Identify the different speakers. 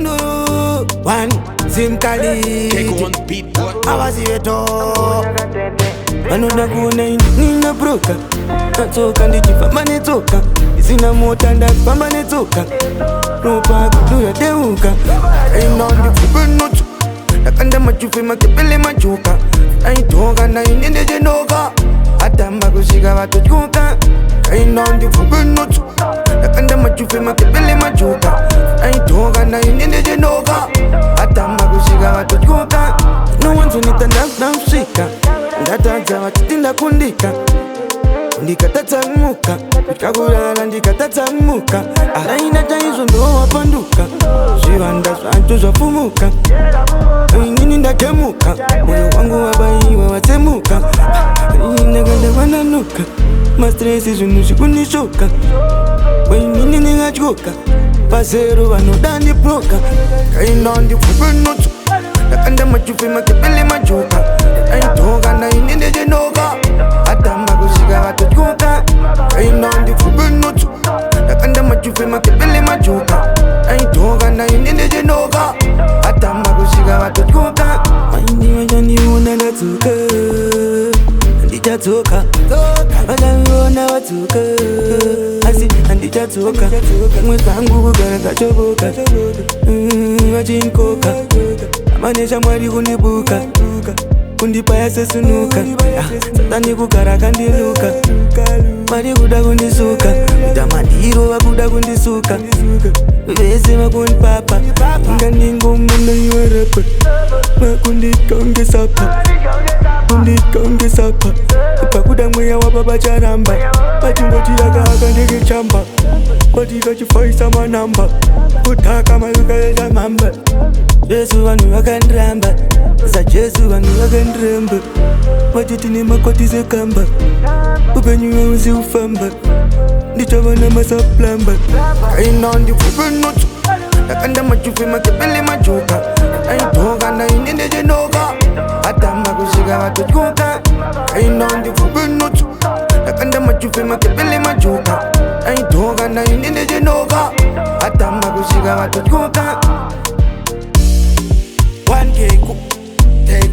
Speaker 1: Kunu One Simkali
Speaker 2: Take one beat, boy.
Speaker 1: Awazi weto Anoda kuona nina broka Natoka ndichifamba netoka Isina mota ndakufamba netoka Ropa kuduya deuka Aina ndifupe notu Ndakanda machufe makepele machuka Aitoka na inende jenoka Atamba kushika watochuka Aina ndifupe notu Ndakanda machufe makepele machuka Aitoka na inende jenoka Atamba kushika watochuka No one's on it and that's shika Ndataza wachitinda kundika Ndikatatamuka Ndikakulala ndikatatamuka Araina taizo ndo wapanduka Ziwanda swantu zwafumuka Nini ndakemuka Moyo wangu wabaiwa watemuka Ndakanda wananuka Mastresi zunushi kunishoka Nini ningachoka Pasero wanodani proka Kaina ndifupe notu Ndakanda machufe makepele machoka Aitoka na inende jenoka Atamba kushika watochuka Kaina ndifupe notu Ndakanda machufe makepele machoka Aitoka na inende jenoka Atamba kushika watochuka Maindi wajaniona natuka Andijatoka Wajaniona watuka Asi andijatoka Mwe kangu kugara kachoboka Wajinkoka Manesha mwari kunibuka Kundipaya sesunuka Satani kukara kandiluka Mari kuda kundisuka Utamadiro wakuda kundisuka Vese wakunipapa Nganingo munda yuwarepa Makundikonge sapa Kundikonge sapa Pakuda mweya wababa charamba Pachingoti yaka haka ndege chamba Kodika chifaisa manamba Kutaka maluka ya mamba Jesu wanu wakandrambba Za Jesu wanu wakandrambba Majitini makoti zekamba Upenyuwa uzi ufamba Ndichava masaplamba Kaina ndifupe notu Ndakanda machufe makepele machoka Aitoka na inende jenoka Atamba kushika watochuka Kaina ndifupe notu Ndakanda machufe makepele machoka Aitoka na inende jenoka Atamba kushika watochuka 1K, take